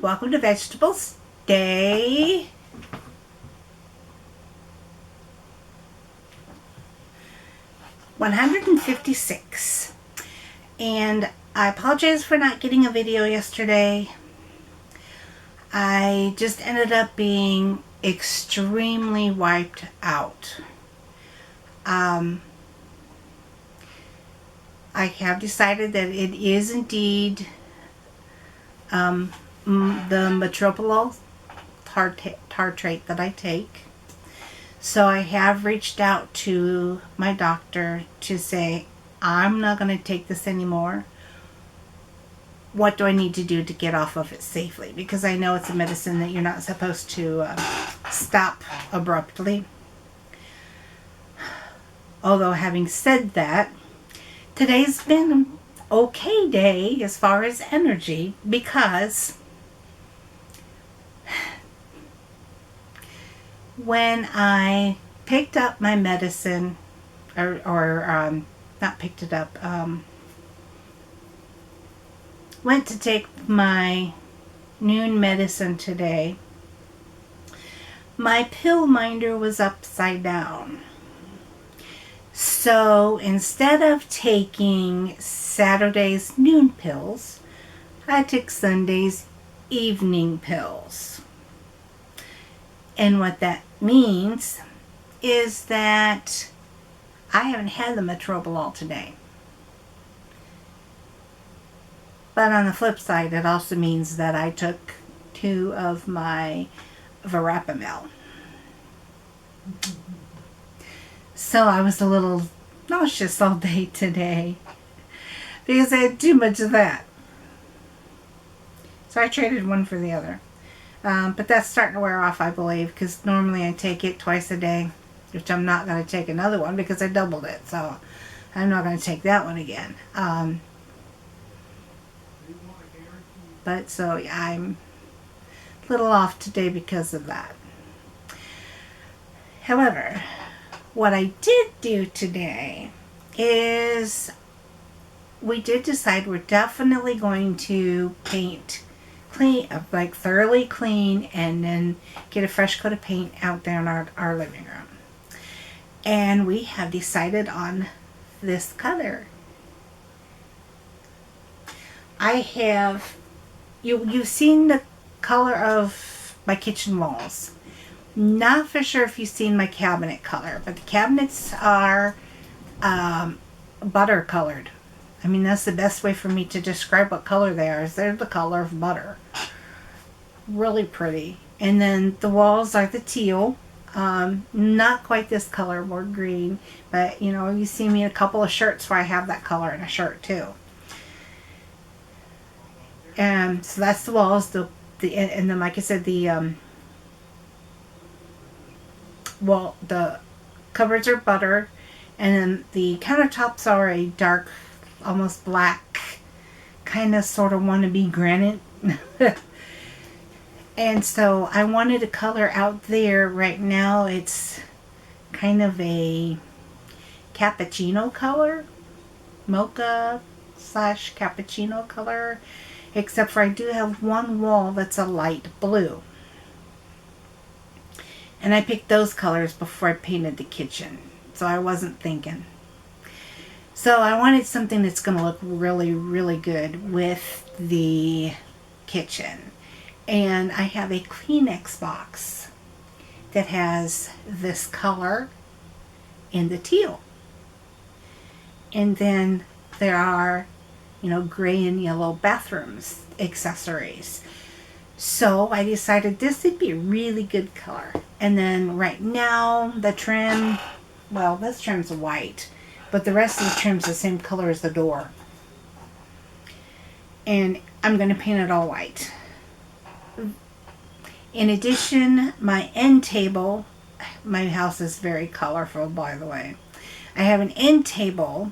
welcome to Vegetables Day 156. And I apologize for not getting a video yesterday. I just ended up being extremely wiped out. I have decided that it is indeed the metoprolol tartrate that I take. So I have reached out to my doctor to say, I'm not going to take this anymore. What do I need to do to get off of it safely? Because I know it's a medicine that you're not supposed to stop abruptly. Although having said that, today's been an okay day as far as energy, because when I picked up my medicine, or not picked it up, went to take my noon medicine today, my pill minder was upside down. So instead of taking Saturday's noon pills, I took Sunday's evening pills. And what that means is that I haven't had the metoprolol today. But on the flip side, it also means that I took 2 of my Verapamil. So I was a little nauseous all day today because I had too much of that. So I traded one for the other. But that's starting to wear off, I believe, because normally I take it twice a day, which I'm not going to take another one because I doubled it. So I'm not going to take that one again. But so yeah, I'm a little off today because of that. However, what I did do today is we did decide we're definitely going to paint like thoroughly clean, and then get a fresh coat of paint out there in our living room. And we have decided on this color. I have, you've seen the color of my kitchen walls. Not for sure if you've seen my cabinet color, but the cabinets are butter colored. I mean, that's the best way for me to describe what color they are, is they're the color of butter. Really pretty. And then the walls are the teal. Not quite this color, more green. But, you know, you see me in a couple of shirts where I have that color in a shirt too. And so that's the walls. And then, like I said, the cupboards are butter. And then the countertops are a dark, almost black, kind of sort of wannabe granite. And so I wanted a color out there. Right now it's kind of a cappuccino color, mocha / cappuccino color, except for I do have one wall that's a light blue. And I picked those colors before I painted the kitchen, so I wasn't thinking. So I wanted something that's going to look really, really good with the kitchen. And I have a Kleenex box that has this color in the teal. And then there are, you know, gray and yellow bathrooms accessories. So I decided this would be a really good color. And then right now the trim, well, this trim's white, but the rest of the trim's the same color as the door. And I'm going to paint it all white. In addition, my end table, my house is very colorful, by the way. I have an end table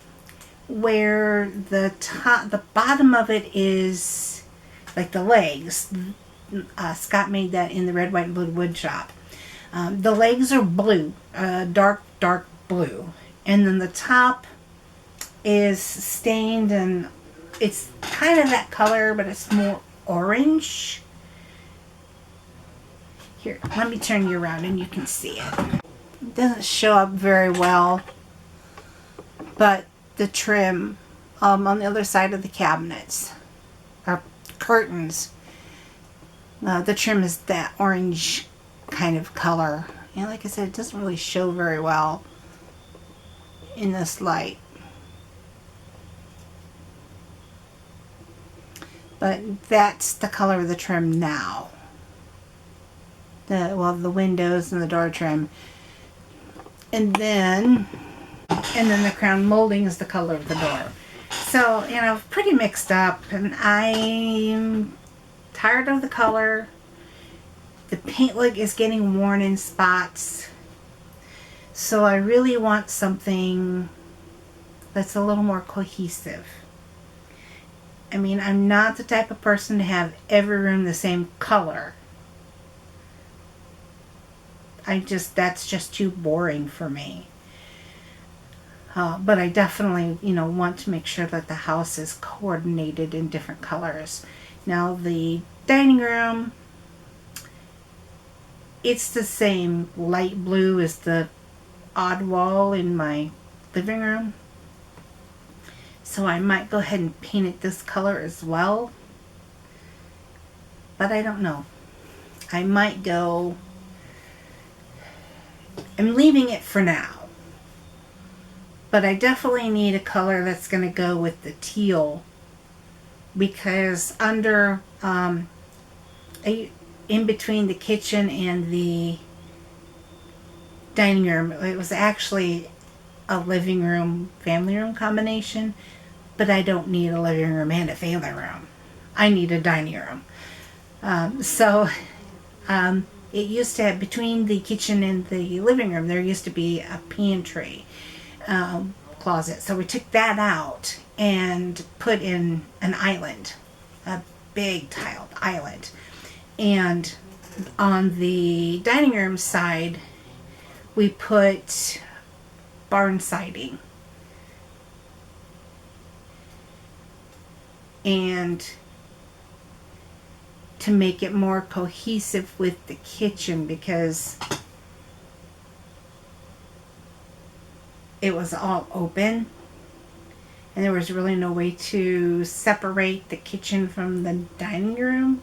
where the bottom of it is like the legs. Scott made that in the Red, White, and Blue wood shop. The legs are blue, dark blue. And then the top is stained, and it's kind of that color, but it's more orange. Here, let me turn you around and you can see it. It doesn't show up very well, but the trim on the other side of the cabinets or curtains, the trim is that orange kind of color. And like I said, it doesn't really show very well in this light. But that's the color of the trim now. The windows and the door trim. And then the crown molding is the color of the door. So, you know, pretty mixed up, and I'm tired of the color. The paint look is getting worn in spots. So I really want something that's a little more cohesive. I mean, I'm not the type of person to have every room the same color. That's just too boring for me. But I definitely, you know, want to make sure that the house is coordinated in different colors. Now the dining room, it's the same light blue as the odd wall in my living room. So I might go ahead and paint it this color as well. But I don't know. I might go... I'm leaving it for now. But I definitely need a color that's going to go with the teal. Because under... in between the kitchen and the dining room, it was actually a living room, family room combination. But I don't need a living room and a family room. I need a dining room. It used to have, between the kitchen and the living room, there used to be a pantry closet. So we took that out and put in an island, a big tiled island. And on the dining room side, we put barn siding. And to make it more cohesive with the kitchen, because it was all open and there was really no way to separate the kitchen from the dining room.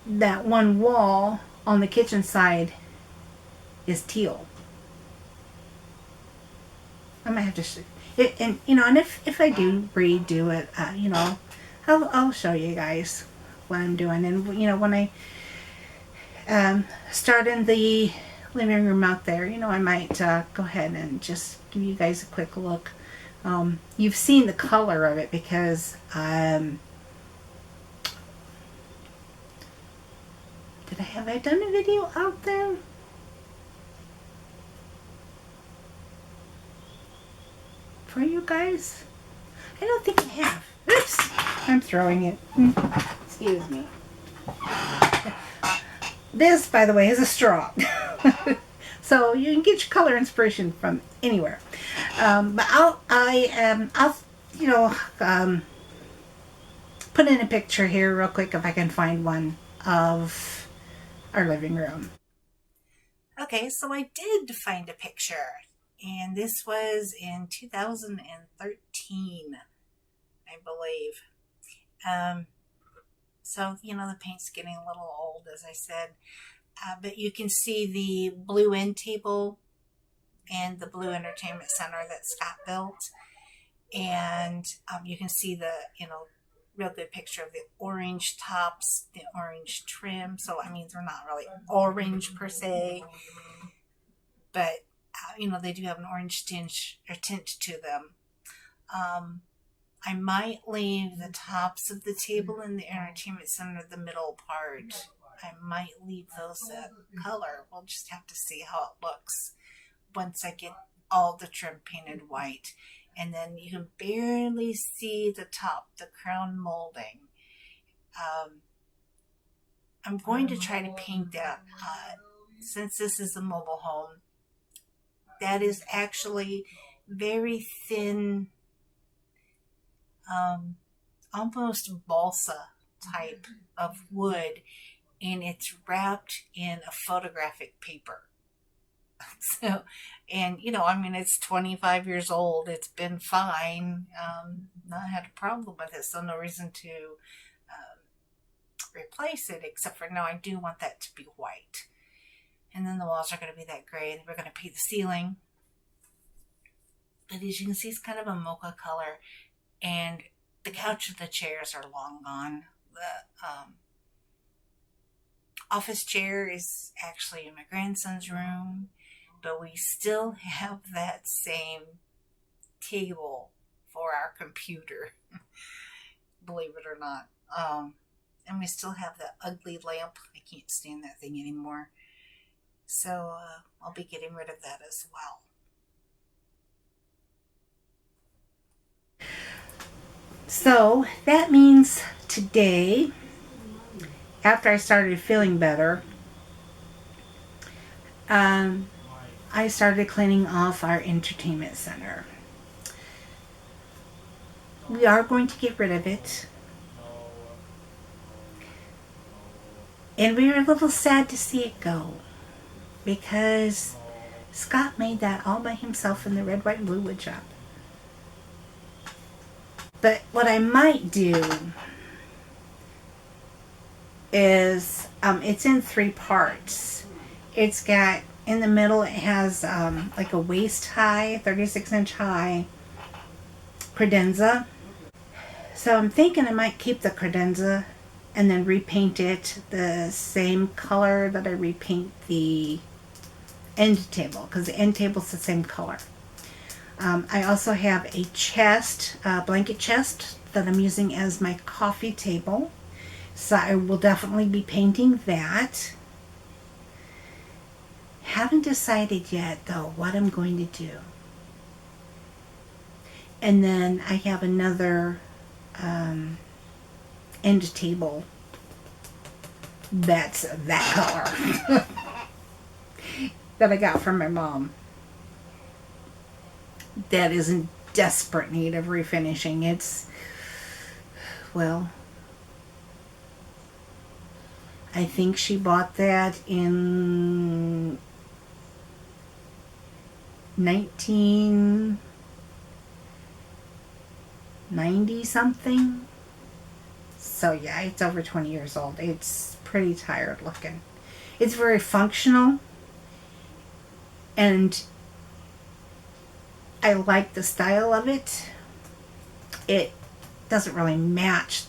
That one wall on the kitchen side is teal. I might have to show it, and you know, and if I do redo it, you know, I'll show you guys what I'm doing. And you know, when I start in the living room out there, you know, I might go ahead and just give you guys a quick look. You've seen the color of it because have I done a video out there? For you guys? I don't think I have. Oops! I'm throwing it. Excuse me. This, by the way, is a straw. So you can get your color inspiration from anywhere. But I'll you know, put in a picture here real quick if I can find one of our living room. Okay, so I did find a picture. And this was in 2013, I believe. So, you know, the paint's getting a little old, as I said. But you can see the blue end table and the blue entertainment center that Scott built. And you can see the, you know, real good picture of the orange tops, the orange trim. So, I mean, they're not really orange per se, but you know, they do have an orange tinge or tint to them. I might leave the tops of the table in the entertainment center, the middle part. I might leave those that color. We'll just have to see how it looks once I get all the trim painted white. And then you can barely see the top, the crown molding. I'm going to try to paint that. Since this is a mobile home, that is actually very thin, almost balsa type of wood, and it's wrapped in a photographic paper. So, and I mean, it's 25 years old. It's been fine. Not had a problem with it, so no reason to replace it, except for now I do want that to be white. And then the walls are going to be that gray, and we're going to paint the ceiling. But as you can see, it's kind of a mocha color, and the couch and the chairs are long gone. The office chair is actually in my grandson's room, but we still have that same table for our computer, believe it or not. And we still have that ugly lamp. I can't stand that thing anymore. So I'll be getting rid of that as well. So that means today, after I started feeling better, I started cleaning off our entertainment center. We are going to get rid of it. And we were a little sad to see it go, because Scott made that all by himself in the red, white, and blue wood shop. But what I might do is, it's in 3 parts. It's got, in the middle, it has like a waist high, 36-inch high credenza. So I'm thinking I might keep the credenza and then repaint it the same color that I repaint the end table, because the end table's the same color. I also have a chest, blanket chest, that I'm using as my coffee table. So I will definitely be painting that. Haven't decided yet, though, what I'm going to do. And then I have another end table that's that color that I got from my mom, that is in desperate need of refinishing. It's, well, I think she bought that in 1990 something. So yeah, it's over 20 years old. It's pretty tired looking. It's very functional, and I like the style of it. It doesn't really match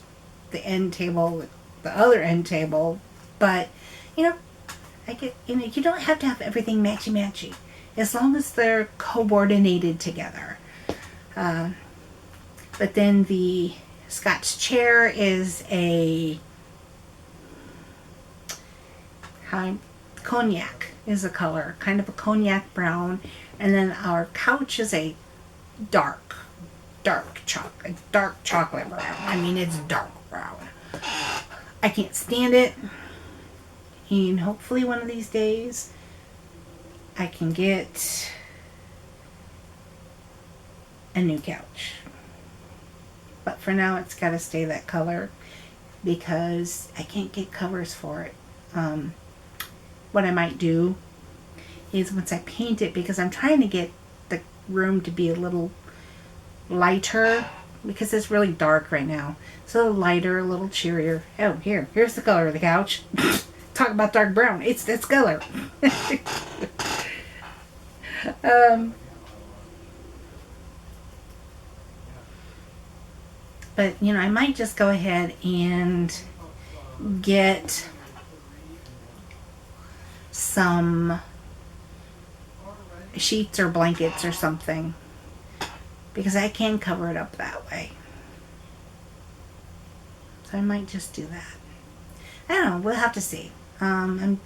the end table with the other end table, but I get, you don't have to have everything matchy-matchy, as long as they're coordinated together. But then the Scott's chair is a cognac is a color, kind of a cognac brown, and then our couch is a dark chocolate brown. I mean, it's dark brown. I can't stand it, and hopefully one of these days I can get a new couch. But for now, it's got to stay that color, because I can't get covers for it. What I might do is, once I paint it, because I'm trying to get the room to be a little lighter, because it's really dark right now. So lighter, a little cheerier. Oh, here's the color of the couch. Talk about dark brown. It's this color. But, I might just go ahead and get some sheets or blankets or something, because I can cover it up that way. So I might just do that. I don't know. We'll have to see. One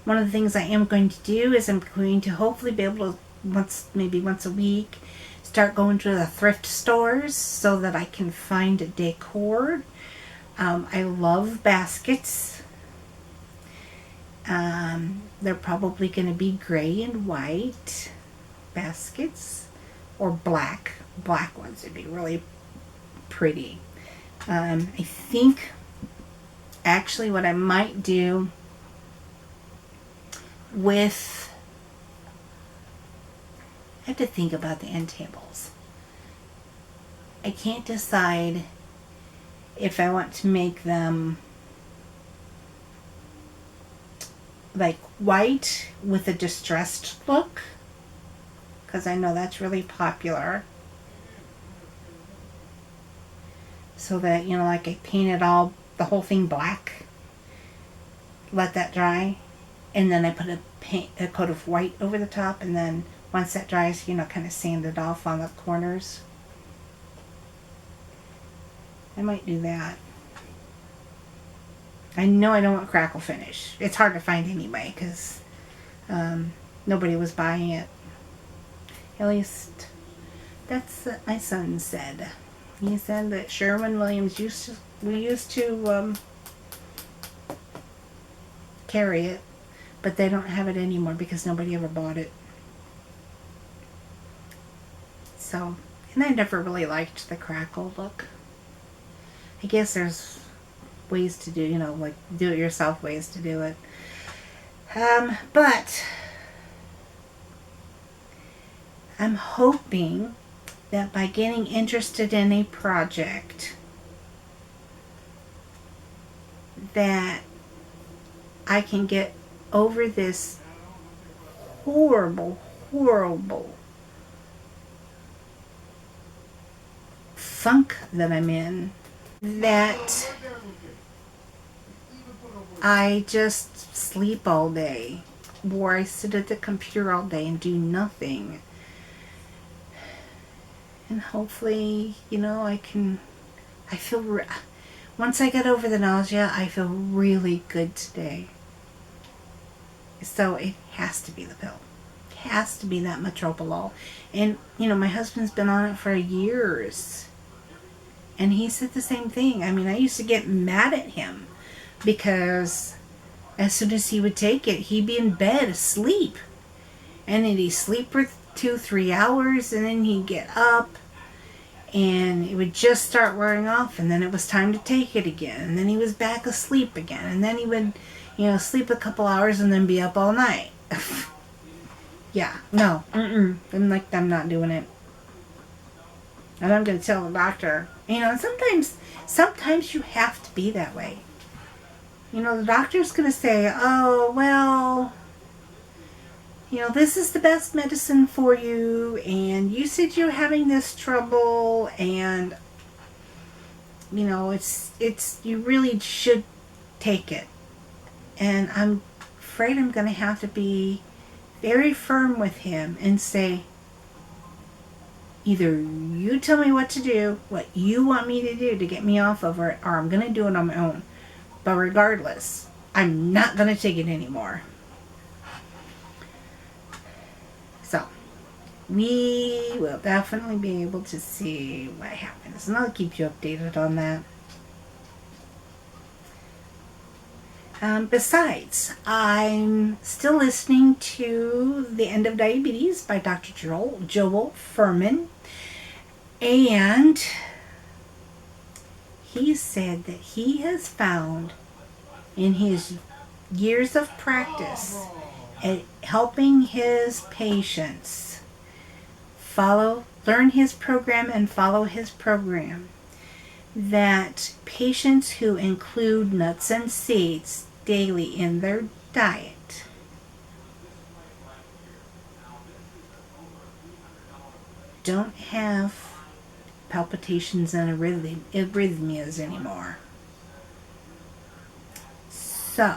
of the things I am going to do is I'm going to hopefully be able to, maybe once a week, start going to the thrift stores so that I can find a decor. I love baskets. They're probably going to be gray and white baskets, or black ones would be really pretty. I think actually what I might do with, I have to think about the end tables. I can't decide if I want to make them like white with a distressed look, because I know that's really popular. So that, you know, like I paint it all, the whole thing black, let that dry, and then I put a coat of white over the top, and then once that dries, you know, kind of sand it off on the corners. I might do that. I know I don't want crackle finish. It's hard to find anyway, because nobody was buying it. At least that's what my son said. He said that Sherwin-Williams used to carry it, but they don't have it anymore because nobody ever bought it. So, and I never really liked the crackle look. I guess there's ways to do, you know, like do-it-yourself ways to do it. But I'm hoping that by getting interested in a project that I can get over this horrible funk that I'm in, that I just sleep all day, or I sit at the computer all day and do nothing. And hopefully, you know, I feel, once I get over the nausea, I feel really good today. So it has to be the pill. It has to be that Metoprolol. And, you know, my husband's been on it for years. And he said the same thing. I mean, I used to get mad at him because as soon as he would take it, he'd be in bed asleep. And then he'd sleep for 2-3 hours, and then he'd get up and it would just start wearing off, and then it was time to take it again, and then he was back asleep again, and then he would, you know, sleep a couple hours and then be up all night. Yeah, no, I'm not doing it. And I'm going to tell the doctor, you know, and sometimes you have to be that way. You know, the doctor's going to say, oh, well, you know, this is the best medicine for you, and you said you're having this trouble, and, you know, it's, you really should take it. And I'm afraid I'm going to have to be very firm with him and say, either you tell me what to do, what you want me to do to get me off of it, or I'm going to do it on my own. But regardless, I'm not going to take it anymore. So, we will definitely be able to see what happens. And I'll keep you updated on that. Besides, I'm still listening to The End of Diabetes by Dr. Joel Fuhrman. And he said that he has found in his years of practice at helping his patients learn his program and follow his program, that patients who include nuts and seeds daily in their diet don't have palpitations and arrhythmias anymore. So,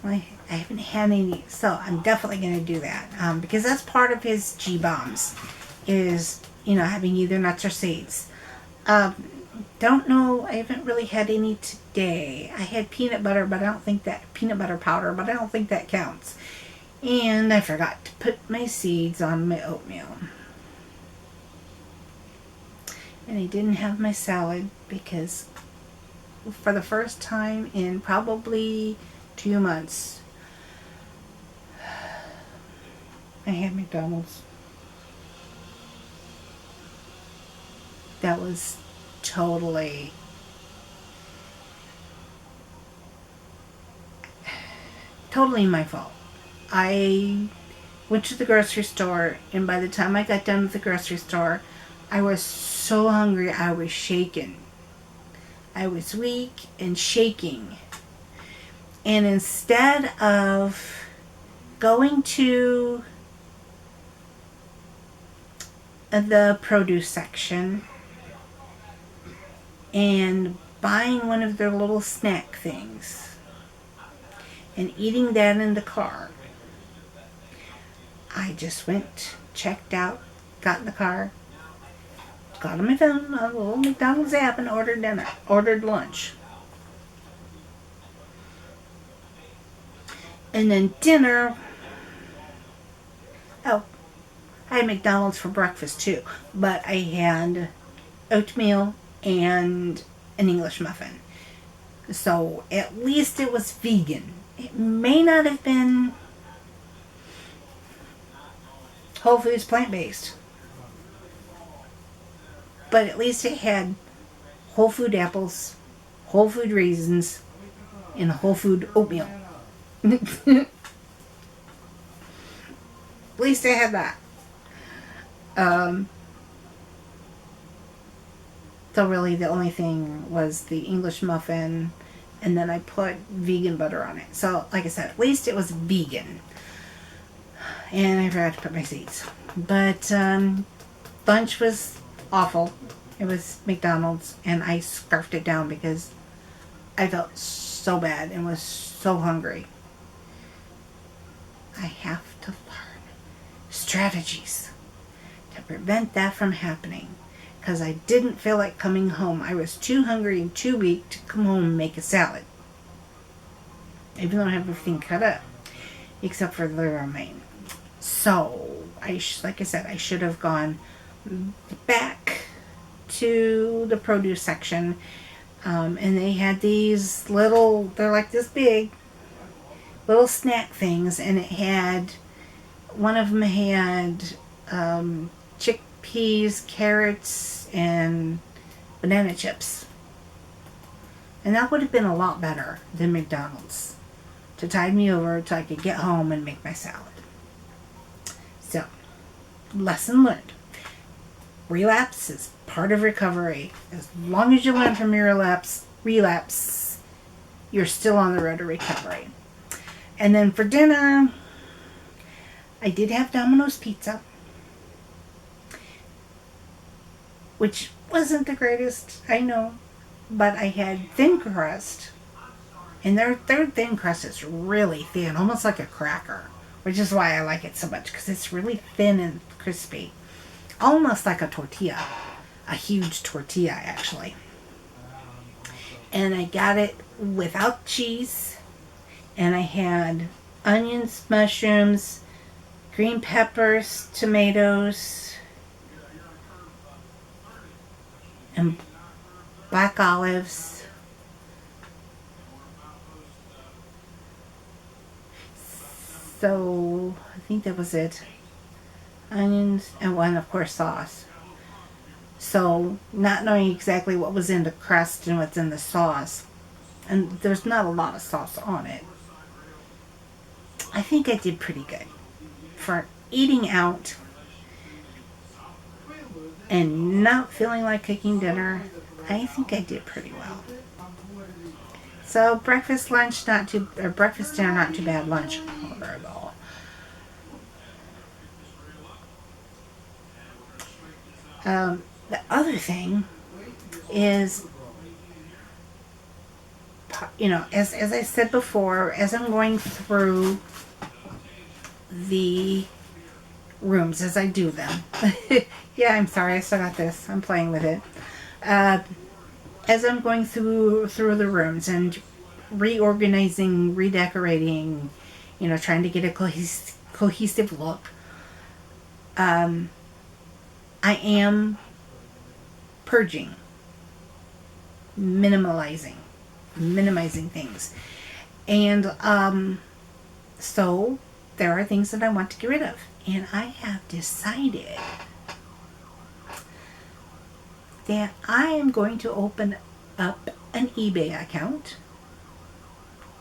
I haven't had any, so I'm definitely going to do that, because that's part of his G-bombs, is, you know, having either nuts or seeds. Don't know, I haven't really had any today. I had peanut butter, but I don't think that, peanut butter powder, but I don't think that counts. And I forgot to put my seeds on my oatmeal. And I didn't have my salad because for the first time in probably 2 months, I had McDonald's. That was totally my fault. I went to the grocery store, and by the time I got done with the grocery store, I was so hungry I was shaking. I was weak and shaking. And instead of going to the produce section and buying one of their little snack things and eating that in the car, I just went, checked out, got in the car, got on my phone, a little McDonald's app, and ordered lunch. And then dinner, oh, I had McDonald's for breakfast too, but I had oatmeal and an English muffin. So at least it was vegan. It may not have been Whole Foods plant-based, but at least it had Whole Food apples, Whole Food raisins, and Whole Food oatmeal. At least I had that. So really the only thing was the English muffin, and then I put vegan butter on it. So like I said, at least it was vegan. And I forgot to put my seeds. But lunch was awful. It was McDonald's, and I scarfed it down because I felt so bad and was so hungry. I have to learn strategies to prevent that from happening, because I didn't feel like coming home. I was too hungry and too weak to come home and make a salad, even though I have everything cut up except for the romaine. So like I said, I should have gone back to the produce section, and they had these little, they're like this big little snack things, and it had, one of them had chickpeas, carrots, and banana chips. And that would have been a lot better than McDonald's to tide me over till I could get home and make my salad. So, lesson learned. Relapse is part of recovery. As long as you learn from your relapse, you're still on the road to recovery. And then for dinner, I did have Domino's pizza, which wasn't the greatest, I know, but I had thin crust, and their thin crust is really thin, almost like a cracker, which is why I like it so much, because it's really thin and crispy, almost like a tortilla, a huge tortilla actually. And I got it without cheese, and I had onions, mushrooms, green peppers, tomatoes, and black olives. So I think that was it. Onions and one, of course, sauce. So not knowing exactly what was in the crust and what's in the sauce, and there's not a lot of sauce on it, I think I did pretty good for eating out and not feeling like cooking dinner. I think I did pretty well. So breakfast, dinner not too bad. Lunch horrible. The other thing is, as I said before, as I'm going through the rooms, as I do them. Yeah, I'm sorry, I still got this. I'm playing with it. As I'm going through the rooms and reorganizing, redecorating, trying to get a cohesive look, I am purging, minimizing things. And so there are things that I want to get rid of. And I have decided that I am going to open up an eBay account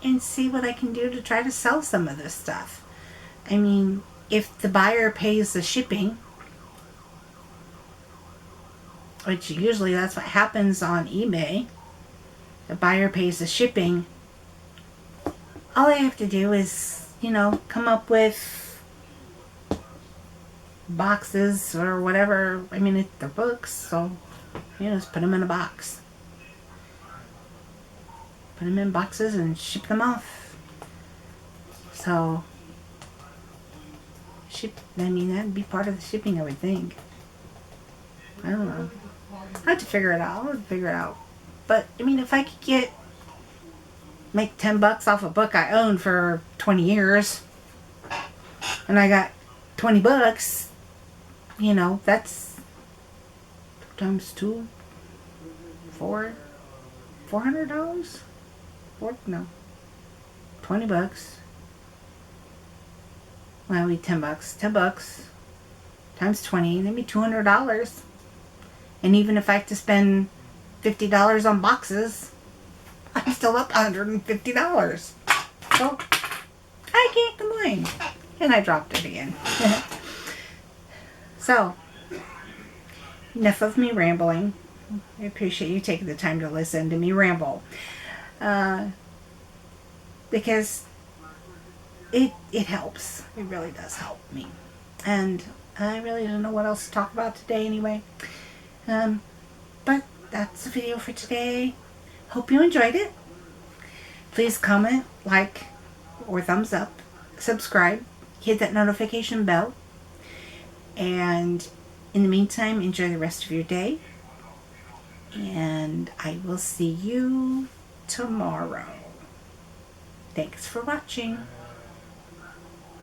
and see what I can do to try to sell some of this stuff. I mean, if the buyer pays the shipping, which usually that's what happens on eBay, the buyer pays the shipping, all I have to do is, come up with boxes or whatever. I mean, they're books, so, just put them in a box. Put them in boxes and ship them off. So, that'd be part of the shipping, I would think. I don't know. I have to figure it out. But, I mean, if I could make $10 off a book I owned for 20 years, and I got 20 bucks, that's times 2, $400? No, 20 bucks. Well, we $10. 10 bucks times 20, that'd be $200. And even if I have to spend $50 on boxes, I'm still up $150. So I can't complain. And I dropped it again. So, enough of me rambling. I appreciate you taking the time to listen to me ramble. Because it helps. It really does help me. And I really don't know what else to talk about today anyway. But that's the video for today. Hope you enjoyed it. Please comment, like, or thumbs up. Subscribe. Hit that notification bell. And in the meantime, enjoy the rest of your day. And I will see you tomorrow. Thanks for watching.